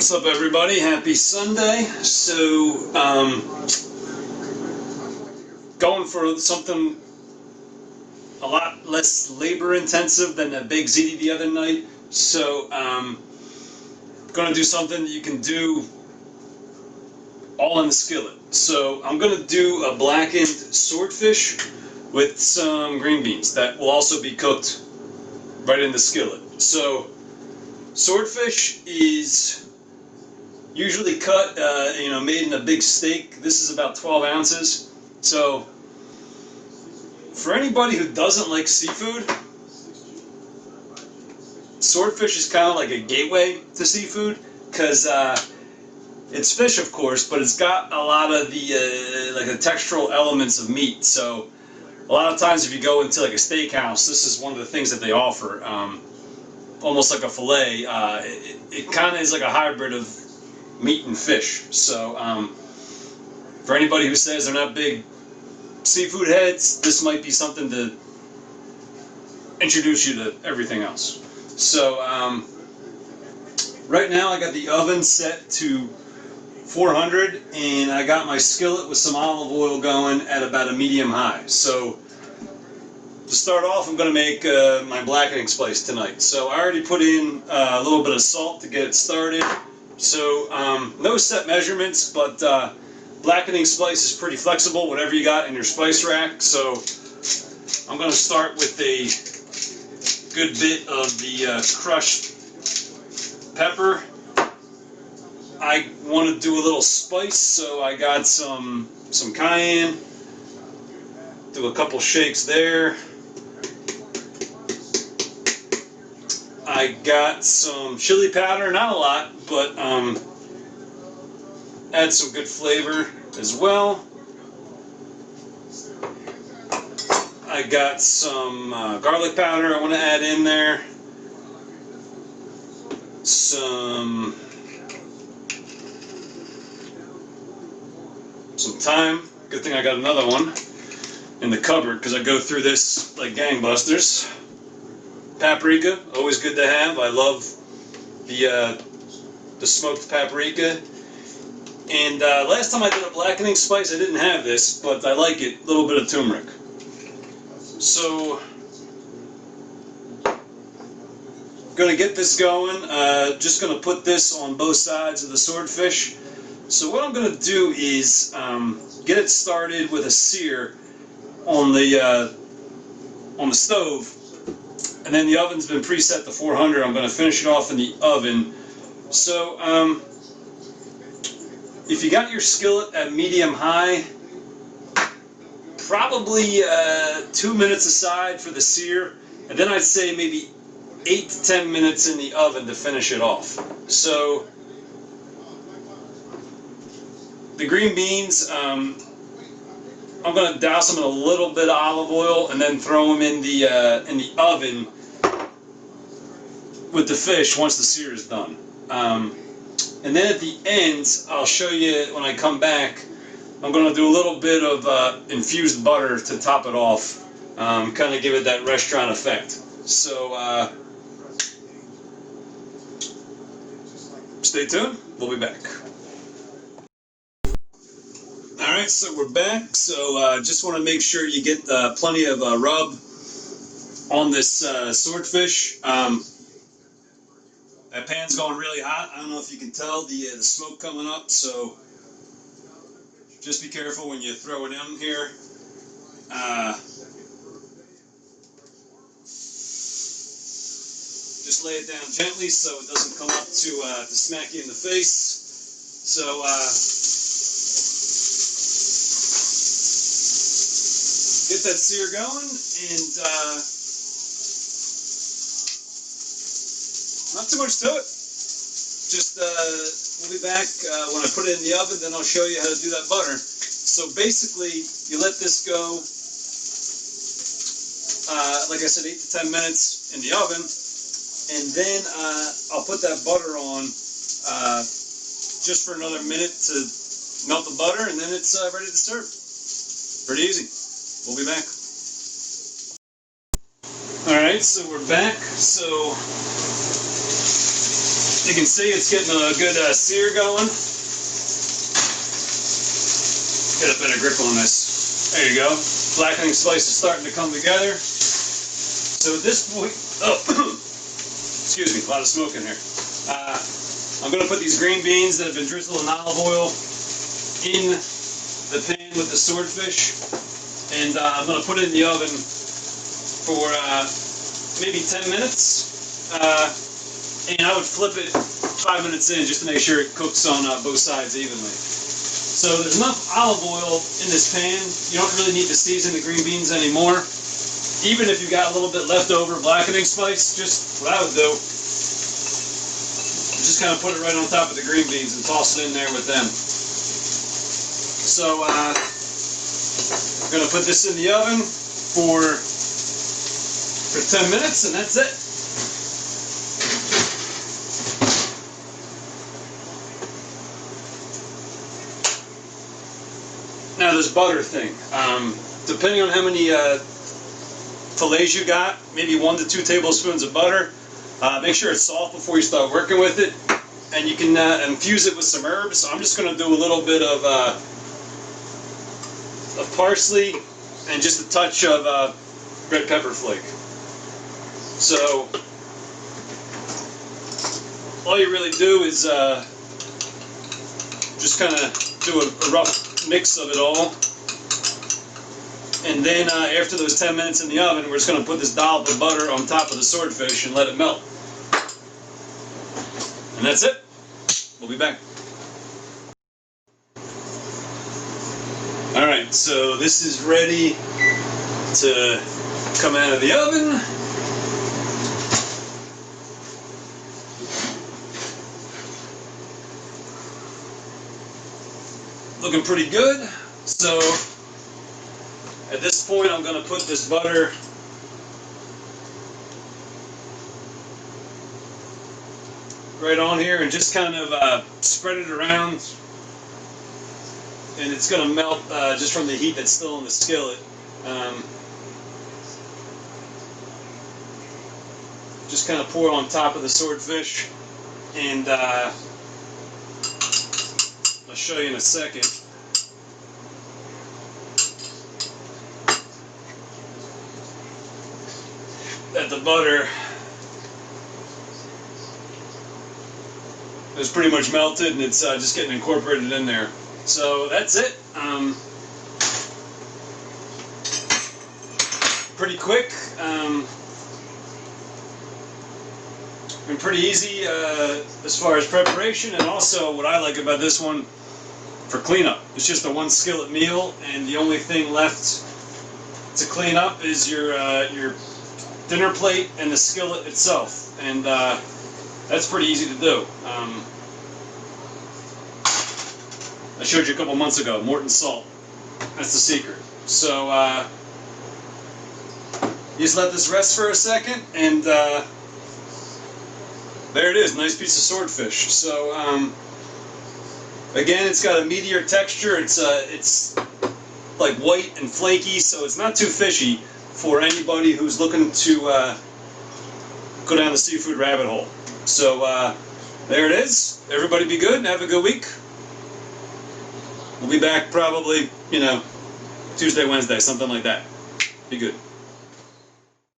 What's up, everybody? Happy Sunday. So, going for something a lot less labor intensive than a big ziti the other night. So, going to do something that you can do all in the skillet. So, I'm going to do a blackened swordfish with some green beans that will also be cooked right in the skillet. So, swordfish is usually cut, made in a big steak. This is about 12 ounces. So, for anybody who doesn't like seafood, swordfish is kind of like a gateway to seafood because it's fish, of course, but it's got a lot of the like the textural elements of meat. So, a lot of times if you go into like a steakhouse, this is one of the things that they offer. Almost like a fillet. It kind of is like a hybrid of meat and fish. So, for anybody who says they're not big seafood heads, this might be something to introduce you to everything else. So, right now I got the oven set to 400, and I got my skillet with some olive oil going at about a medium high. So, to start off, I'm going to make my blackening spice tonight. So, I already put in a little bit of salt to get it started. So, no set measurements, but blackening spice is pretty flexible, whatever you got in your spice rack. So, I'm going to start with a good bit of the crushed pepper. I want to do a little spice, so I got some cayenne. Do a couple shakes there. I got some chili powder, not a lot, but add some good flavor as well. I got some garlic powder I want to add in there. Some thyme. Good thing I got another one in the cupboard because I go through this like gangbusters. Paprika, always good to have. I love the smoked paprika. And last time I did a blackening spice, I didn't have this, but I like it. A little bit of turmeric. So, going to get this going. Just going to put this on both sides of the swordfish. So what I'm going to do is get it started with a sear on the stove. And then the oven's been preset to 400. I'm going to finish it off in the oven. So, if you got your skillet at medium-high, probably 2 minutes aside for the sear, and then I'd say maybe 8 to 10 minutes in the oven to finish it off. So, the green beans, I'm going to douse them in a little bit of olive oil and then throw them in the oven with the fish once the sear is done. And then at the end, I'll show you when I come back, I'm going to do a little bit of infused butter to top it off, kind of give it that restaurant effect. So, stay tuned, we'll be back. Alright, so we're back. So, just want to make sure you get plenty of rub on this swordfish. That pan's going really hot. I don't know if you can tell the smoke coming up, so just be careful when you throw it in here. Just lay it down gently so it doesn't come up to smack you in the face. So get that sear going, and not too much to it. Just, we'll be back when I put it in the oven, then I'll show you how to do that butter. So basically, you let this go, like I said, 8 to 10 minutes in the oven, and then I'll put that butter on just for another minute to melt the butter, and then it's ready to serve. Pretty easy. We'll be back. Alright, so we're back. So, You can see it's getting a good sear going. Get a better grip on this. There you go. Blackening spice is starting to come together. So at this point, excuse me, a lot of smoke in here. I'm going to put these green beans that have been drizzled in olive oil in the pan with the swordfish, and I'm going to put it in the oven for maybe 10 minutes, and I would flip it 5 minutes in just to make sure it cooks on both sides evenly. So there's enough olive oil in this pan. You don't really need to season the green beans anymore. Even if you got a little bit left over blackening spice, just what I would do, just kind of put it right on top of the green beans and toss it in there with them. So I'm going to put this in the oven for 10 minutes, and that's it. Now this butter thing, depending on how many fillets you got, maybe 1 to 2 tablespoons of butter. Make sure it's soft before you start working with it, and you can infuse it with some herbs. So I'm just going to do a little bit of parsley and just a touch of red pepper flake. So all you really do is just kind of do a rough mix of it all. And then after those 10 minutes in the oven, we're just going to put this dollop of butter on top of the swordfish and let it melt. And that's it. We'll be back. Alright, so this is ready to come out of the oven. Looking pretty good. So at this point, I'm going to put this butter right on here and just kind of spread it around, and it's going to melt just from the heat that's still in the skillet. Just kind of pour it on top of the swordfish, and I'll show you in a second. That the butter is pretty much melted, and it's just getting incorporated in there. So that's it. Pretty quick and pretty easy as far as preparation, and also what I like about this one for cleanup. It's just a one skillet meal, and the only thing left to clean up is your dinner plate and the skillet itself, and that's pretty easy to do. I showed you a couple months ago, Morton salt. That's the secret. So you just let this rest for a second, and there it is, nice piece of swordfish. So again, it's got a meatier texture. It's like white and flaky, so it's not too fishy for anybody who's looking to go down the seafood rabbit hole. So there it is. Everybody be good and have a good week. We'll be back probably, Tuesday, Wednesday, something like that. Be good.